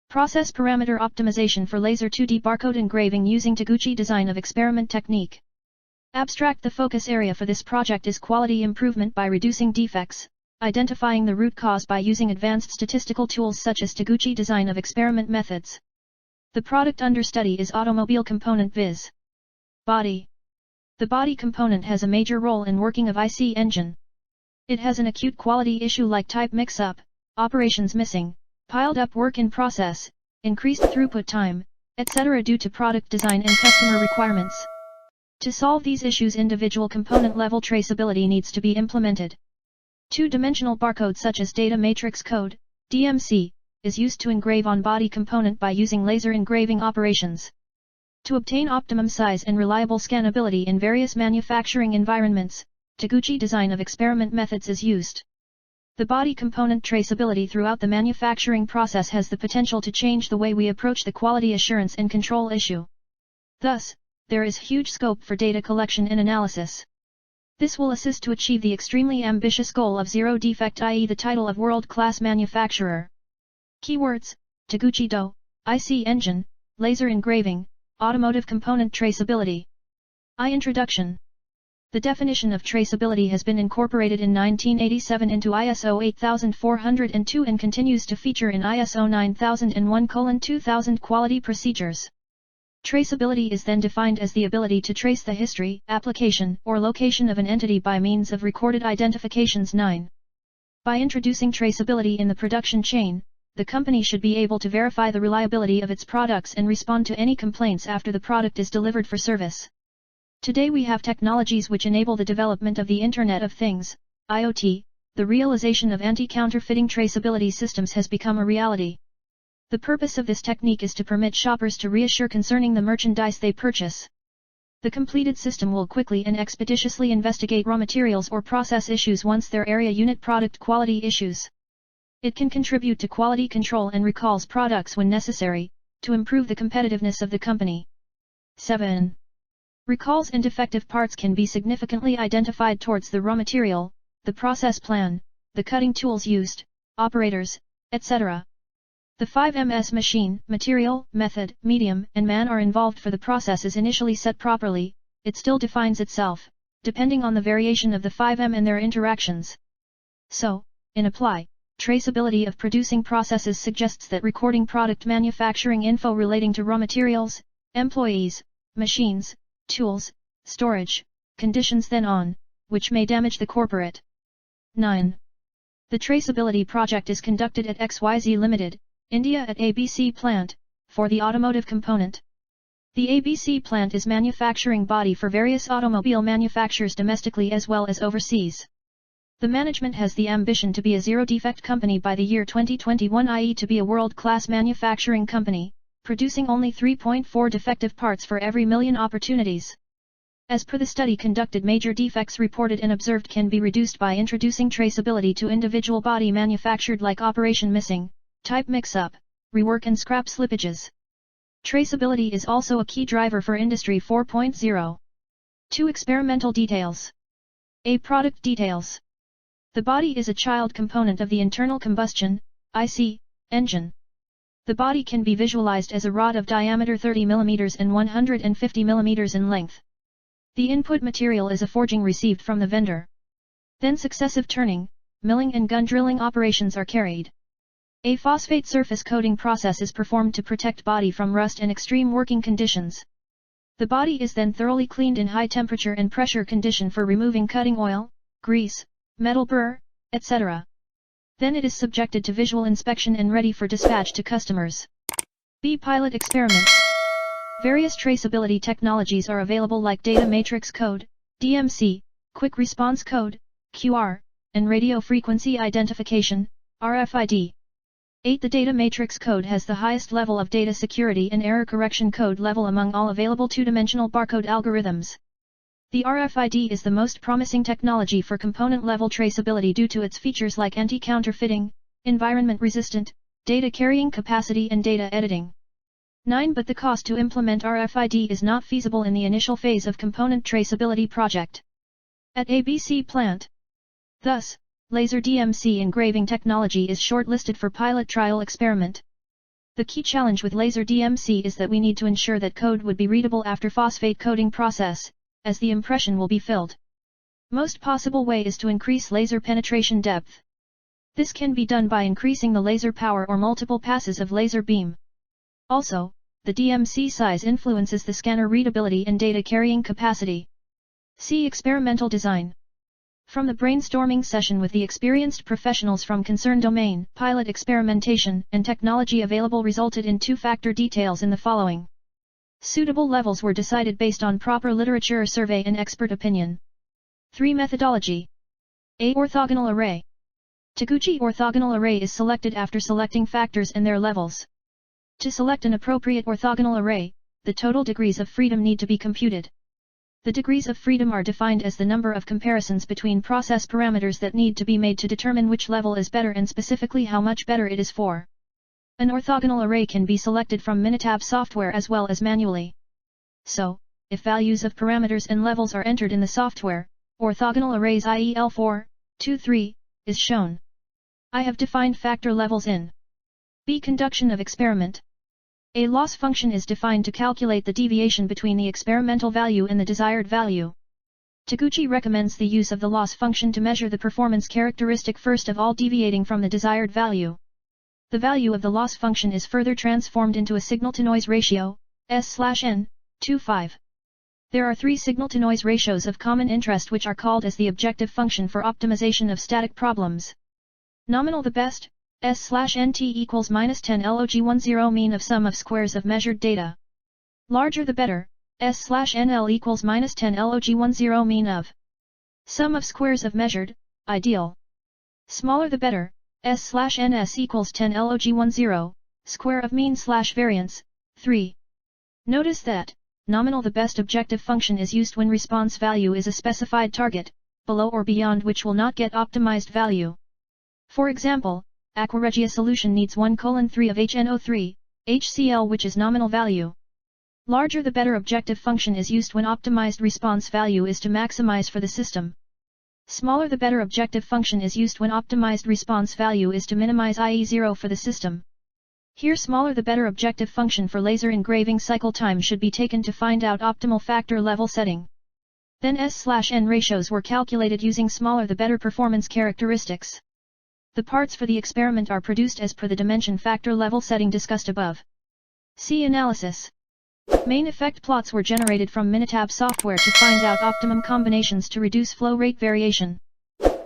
Process parameter optimization for laser 2D barcode engraving using Taguchi Design of Experiment technique. Abstract. The focus area for this project is quality improvement by reducing defects, identifying the root cause by using advanced statistical tools such as Taguchi Design of Experiment methods. The product under study is automobile component viz. Body. The body component has a major role in working of IC engine. It has an acute quality issue like type mix-up, operations missing, piled up work in process, increased throughput time, etc. due to product design and customer requirements. To solve these issues, individual component level traceability needs to be implemented. Two-dimensional barcode such as data matrix code, DMC, is used to engrave on body component by using laser engraving operations. To obtain optimum size and reliable scannability in various manufacturing environments, Taguchi Design of Experiment methods is used. The body component traceability throughout the manufacturing process has the potential to change the way we approach the quality assurance and control issue. Thus, there is huge scope for data collection and analysis. This will assist to achieve the extremely ambitious goal of zero defect, i.e. the title of world-class manufacturer. Keywords: Taguchi Do, IC engine, laser engraving, automotive component traceability. Introduction. The definition of traceability has been incorporated in 1987 into ISO 8402 and continues to feature in ISO 9001:2000 quality procedures. Traceability is then defined as the ability to trace the history, application, or location of an entity by means of recorded identifications. 9. By introducing traceability in the production chain, the company should be able to verify the reliability of its products and respond to any complaints after the product is delivered for service. Today we have technologies which enable the development of the Internet of Things, IoT. The realization of anti-counterfeiting traceability systems has become a reality. The purpose of this technique is to permit shoppers to reassure concerning the merchandise they purchase. The completed system will quickly and expeditiously investigate raw materials or process issues once their area unit product quality issues. It can contribute to quality control and recalls products when necessary, to improve the competitiveness of the company. 7. Recalls and defective parts can be significantly identified towards the raw material, the process plan, the cutting tools used, operators, etc. The 5Ms machine, material, method, medium, and man are involved for the process is initially set properly, it still defines itself, depending on the variation of the 5M and their interactions. So, in apply, traceability of producing processes suggests that recording product manufacturing info relating to raw materials, employees, machines, tools, storage, conditions then on, which may damage the corporate. 9. The traceability project is conducted at XYZ Limited, India at ABC plant, for the automotive component. The ABC plant is manufacturing body for various automobile manufacturers domestically as well as overseas. The management has the ambition to be a zero-defect company by the year 2021, i.e. to be a world-class manufacturing company, producing only 3.4 defective parts for every million opportunities. As per the study conducted, major defects reported and observed can be reduced by introducing traceability to individual body manufactured like operation missing, type mix-up, rework and scrap slippages. Traceability is also a key driver for Industry 4.0. 2. Experimental details. A. Product details. The body is a child component of the internal combustion, IC, engine. The body can be visualized as a rod of diameter 30 mm and 150 mm in length. The input material is a forging received from the vendor. Then successive turning, milling and gun drilling operations are carried. A phosphate surface coating process is performed to protect body from rust and extreme working conditions. The body is then thoroughly cleaned in high temperature and pressure condition for removing cutting oil, grease, metal burr, etc. Then it is subjected to visual inspection and ready for dispatch to customers. B. Pilot experiments. Various traceability technologies are available like data matrix code, DMC, quick response code, QR, and radio frequency identification, RFID. 8. The data matrix code has the highest level of data security and error correction code level among all available two-dimensional barcode algorithms. The RFID is the most promising technology for component-level traceability due to its features like anti-counterfeiting, environment-resistant, data carrying capacity and data editing. 9. But the cost to implement RFID is not feasible in the initial phase of component traceability project at ABC plant. Thus, laser DMC engraving technology is shortlisted for pilot trial experiment. The key challenge with laser DMC is that we need to ensure that code would be readable after phosphate coating process, as the impression will be filled. Most possible way is to increase laser penetration depth. This can be done by increasing the laser power or multiple passes of laser beam. Also, the DMC size influences the scanner readability and data carrying capacity. See experimental design. From the brainstorming session with the experienced professionals from concerned domain, pilot experimentation and technology available resulted in two-factor details in the following. Suitable levels were decided based on proper literature survey and expert opinion. 3. Methodology. A. Orthogonal array. Taguchi orthogonal array is selected after selecting factors and their levels. To select an appropriate orthogonal array, the total degrees of freedom need to be computed. The degrees of freedom are defined as the number of comparisons between process parameters that need to be made to determine which level is better and specifically how much better it is for. An orthogonal array can be selected from Minitab software as well as manually. So, if values of parameters and levels are entered in the software, orthogonal arrays i.e. L4, 2, 3, is shown. I have defined factor levels in B. Conduction of experiment. A loss function is defined to calculate the deviation between the experimental value and the desired value. Taguchi recommends the use of the loss function to measure the performance characteristic first of all deviating from the desired value. The value of the loss function is further transformed into a signal-to-noise ratio, S/n, 2.5. There are three signal-to-noise ratios of common interest which are called as the objective function for optimization of static problems. Nominal the best, S/nt equals -10 log10 mean of sum of squares of measured data. Larger the better, S/nl equals -10 log10 mean of sum of squares of measured, ideal. Smaller the better, S/ns equals 10 log10, square of mean/variance, 3. Notice that, nominal the best objective function is used when response value is a specified target, below or beyond which will not get optimized value. For example, Aquaregia solution needs 1:3 of HNO3, HCl which is nominal value. Larger the better objective function is used when optimized response value is to maximize for the system. Smaller the better objective function is used when optimized response value is to minimize i.e. 0 for the system. Here smaller the better objective function for laser engraving cycle time should be taken to find out optimal factor level setting. Then S/n ratios were calculated using smaller the better performance characteristics. The parts for the experiment are produced as per the dimension factor level setting discussed above. See analysis. Main effect plots were generated from Minitab software to find out optimum combinations to reduce flow rate variation.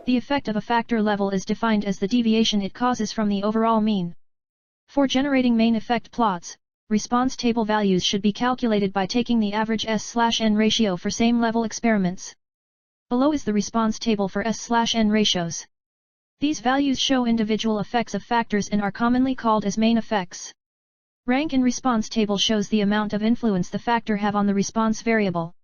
The effect of a factor level is defined as the deviation it causes from the overall mean. For generating main effect plots, response table values should be calculated by taking the average S/n ratio for same level experiments. Below is the response table for S/n ratios. These values show individual effects of factors and are commonly called as main effects. Rank in response table shows the amount of influence the factor have on the response variable.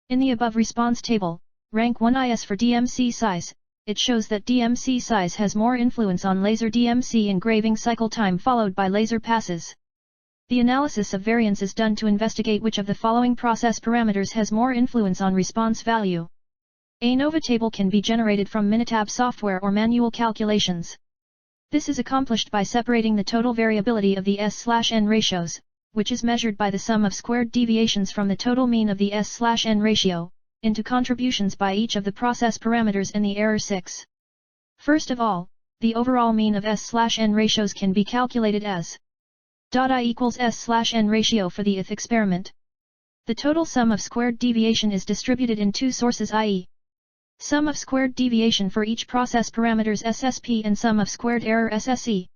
In the above response table, rank 1 is for DMC size, it shows that DMC size has more influence on laser DMC engraving cycle time followed by laser passes. The analysis of variance is done to investigate which of the following process parameters has more influence on response value. A NOVA table can be generated from Minitab software or manual calculations. This is accomplished by separating the total variability of the S/n ratios, which is measured by the sum of squared deviations from the total mean of the S/n ratio, into contributions by each of the process parameters and the error 6. First of all, the overall mean of S/n ratios can be calculated as I equals S/n ratio for the ith experiment. The total sum of squared deviation is distributed in two sources, i.e. sum of squared deviation for each process parameters SSP and sum of squared error SSE.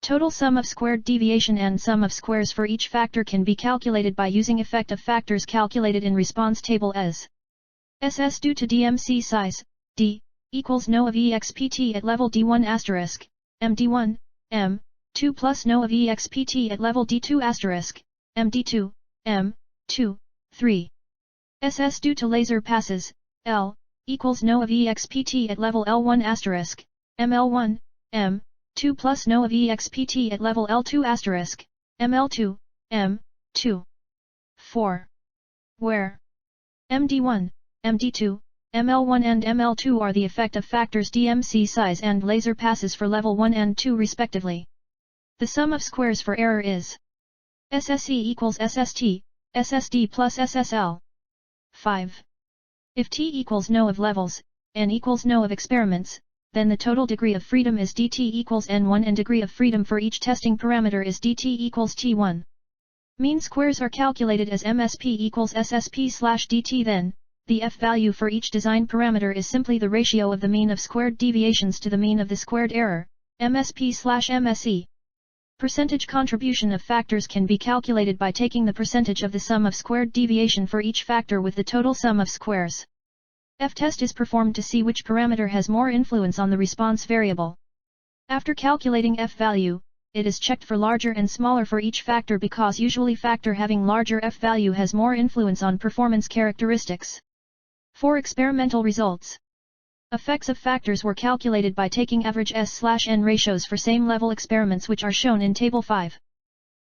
Total sum of squared deviation and sum of squares for each factor can be calculated by using effect of factors calculated in response table as SS due to DMC size, D, equals no of EXPT at level D1 asterisk, MD1, M, 2 plus no of EXPT at level D2 asterisk, MD2, M, 2, 3. SS due to laser passes, L, equals no of EXPT at level L1 asterisk, ML1, M, 2 plus no of EXPT at level L2 asterisk, ML2, M, 2. 4. Where MD1, MD2, ML1 and ML2 are the effect of factors DMC size and laser passes for level 1 and 2 respectively. The sum of squares for error is SSE equals SST, SSD plus SSL. 5. If T equals no of levels, N equals no of experiments, then the total degree of freedom is dt equals N1 and degree of freedom for each testing parameter is dt equals T1. Mean squares are calculated as MSP equals SSP slash dt. Then, the F value for each design parameter is simply the ratio of the mean of squared deviations to the mean of the squared error, MSP slash MSE. Percentage contribution of factors can be calculated by taking the percentage of the sum of squared deviation for each factor with the total sum of squares. F-test is performed to see which parameter has more influence on the response variable. After calculating F value, it is checked for larger and smaller for each factor because usually factor having larger F value has more influence on performance characteristics. For experimental results, effects of factors were calculated by taking average S/N ratios for same level experiments which are shown in Table 5.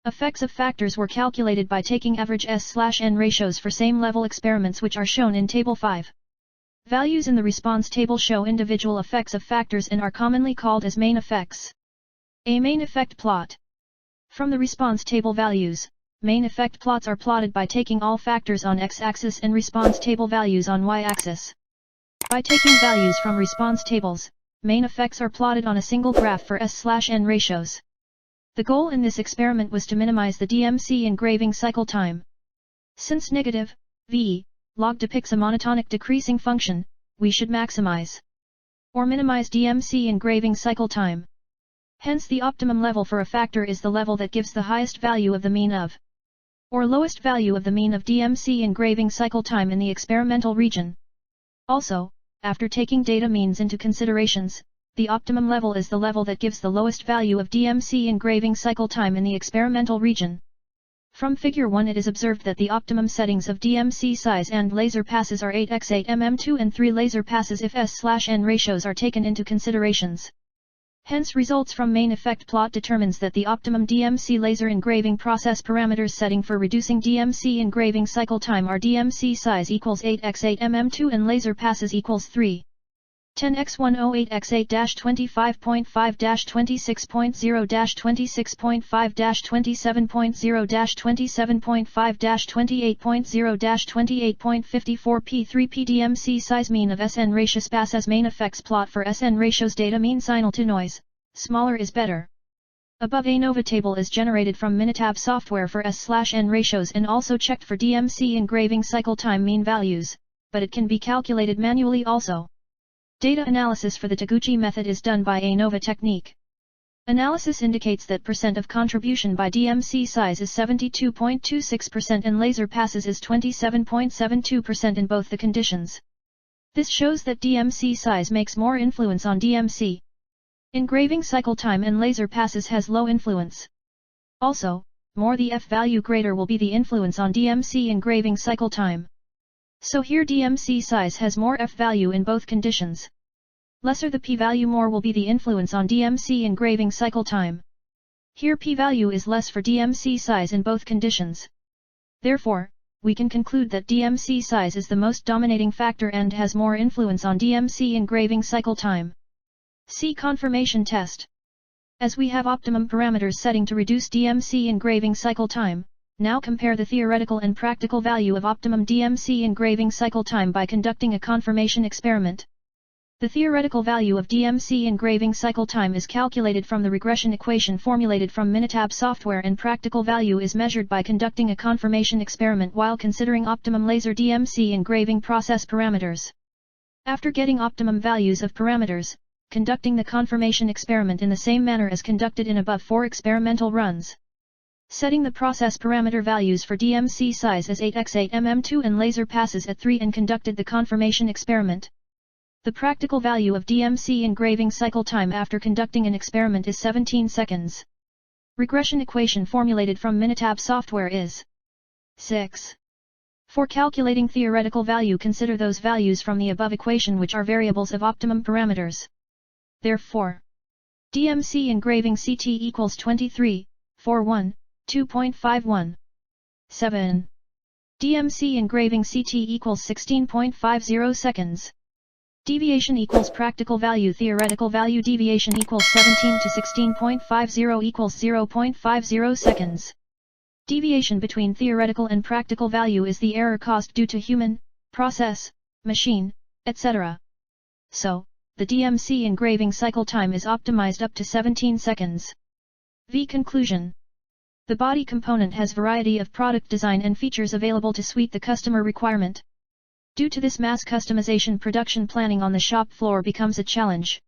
Effects of factors were calculated by taking average S/N ratios for same level experiments which are shown in Table 5. Values in the response table show individual effects of factors and are commonly called as main effects. A main effect plot. From the response table values, main effect plots are plotted by taking all factors on x-axis and response table values on y-axis. By taking values from response tables, main effects are plotted on a single graph for S/N ratios. The goal in this experiment was to minimize the DMC engraving cycle time. Since negative v log depicts a monotonic decreasing function, we should maximize or minimize DMC engraving cycle time. Hence the optimum level for a factor is the level that gives the highest value of the mean of or lowest value of the mean of DMC engraving cycle time in the experimental region. Also, after taking data means into considerations, the optimum level is the level that gives the lowest value of DMC engraving cycle time in the experimental region. From Figure 1 it is observed that the optimum settings of DMC size and laser passes are 8x8 mm2 and 3 laser passes if S/N ratios are taken into considerations. Hence results from main effect plot determines that the optimum DMC laser engraving process parameters setting for reducing DMC engraving cycle time are DMC size equals 8x8 mm2 and laser passes equals 3. 10x108x8-26.0-26.5-27.0-27.5-28.0-28.54 P3P DMC size mean of SN ratio pass as main effects plot for SN ratios data mean signal to noise, smaller is better. Above a NOVA table is generated from Minitab software for S/N ratios and also checked for DMC engraving cycle time mean values, but it can be calculated manually also. Data analysis for the Taguchi method is done by a NOVA technique. Analysis indicates that percent of contribution by DMC size is 72.26% and laser passes is 27.72% in both the conditions. This shows that DMC size makes more influence on DMC engraving cycle time and laser passes has low influence. Also, more the F value greater will be the influence on DMC engraving cycle time. So here DMC size has more F value in both conditions. Lesser the P value more will be the influence on DMC engraving cycle time. Here P value is less for DMC size in both conditions. Therefore, we can conclude that DMC size is the most dominating factor and has more influence on DMC engraving cycle time. See confirmation test. As we have optimum parameters setting to reduce DMC engraving cycle time, now compare the theoretical and practical value of optimum DMC engraving cycle time by conducting a confirmation experiment. The theoretical value of DMC engraving cycle time is calculated from the regression equation formulated from Minitab software and practical value is measured by conducting a confirmation experiment while considering optimum laser DMC engraving process parameters. After getting optimum values of parameters, conducting the confirmation experiment in the same manner as conducted in above 4 experimental runs. Setting the process parameter values for DMC size as 8x8 mm2 and laser passes at 3 and conducted the confirmation experiment. The practical value of DMC engraving cycle time after conducting an experiment is 17 seconds. Regression equation formulated from Minitab software is 6. For calculating theoretical value consider those values from the above equation which are variables of optimum parameters. Therefore, DMC engraving CT equals 23, 41, 2.51. 7. DMC engraving CT equals 16.50 seconds. Deviation equals practical value, theoretical value. Deviation equals 17 to 16.50 equals 0.50 seconds. Deviation between theoretical and practical value is the error caused due to human, process, machine, etc. So, the DMC engraving cycle time is optimized up to 17 seconds. Conclusion. The body component has variety of product design and features available to suit the customer requirement. Due to this mass customization, production planning on the shop floor becomes a challenge.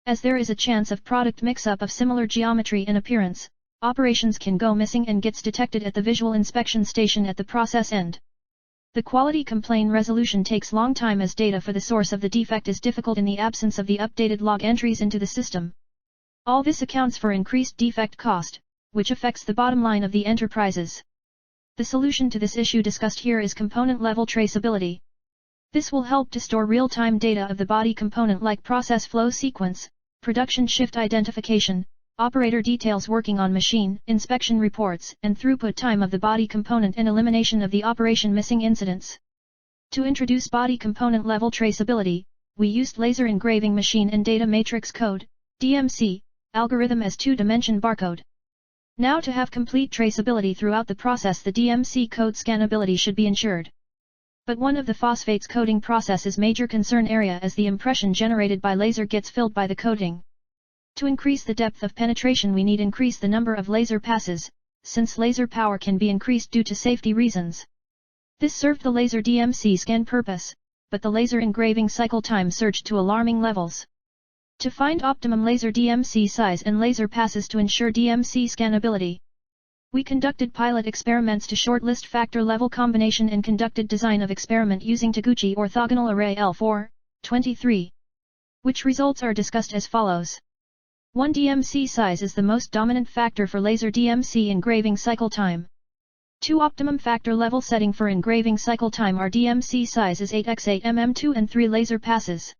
As there is a chance of product mix-up of similar geometry and appearance, operations can go missing and gets detected at the visual inspection station at the process end. The quality complaint resolution takes long time as data for the source of the defect is difficult in the absence of the updated log entries into the system. All this accounts for increased defect cost, which affects the bottom line of the enterprises. The solution to this issue discussed here is component-level traceability. This will help to store real-time data of the body component like process flow sequence, production shift identification, operator details working on machine, inspection reports, and throughput time of the body component and elimination of the operation missing incidents. To introduce body component level traceability, we used laser engraving machine and data matrix code, DMC, algorithm as two-dimension barcode. Now to have complete traceability throughout the process, the DMC code scannability should be ensured. But one of the phosphates coating process is major concern area as the impression generated by laser gets filled by the coating. To increase the depth of penetration we need increase the number of laser passes, since laser power can be increased due to safety reasons. This served the laser DMC scan purpose, but the laser engraving cycle time surged to alarming levels. To find optimum laser DMC size and laser passes to ensure DMC scannability, we conducted pilot experiments to shortlist factor level combination and conducted design of experiment using Taguchi orthogonal array L4, 23. Which results are discussed as follows. 1. DMC size is the most dominant factor for laser DMC engraving cycle time. 2. Optimum factor level setting for engraving cycle time are DMC size is 8x8 mm2 and 3 laser passes.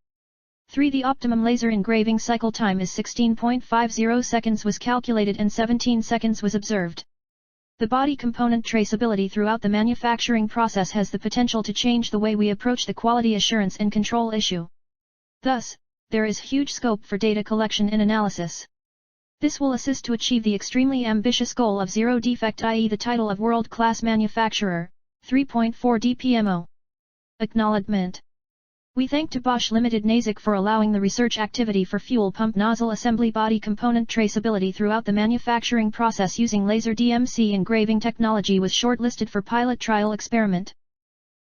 3. The optimum laser engraving cycle time is 16.50 seconds was calculated and 17 seconds was observed. The body component traceability throughout the manufacturing process has the potential to change the way we approach the quality assurance and control issue. Thus, there is huge scope for data collection and analysis. This will assist to achieve the extremely ambitious goal of zero defect, i.e. the title of world-class manufacturer, 3.4 DPMO. Acknowledgement. We thank to Bosch Limited Naik for allowing the research activity for fuel pump nozzle assembly body component traceability throughout the manufacturing process using laser DMC engraving technology was shortlisted for pilot trial experiment.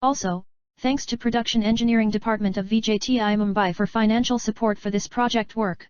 Also, thanks to Production Engineering Department of VJTI Mumbai for financial support for this project work.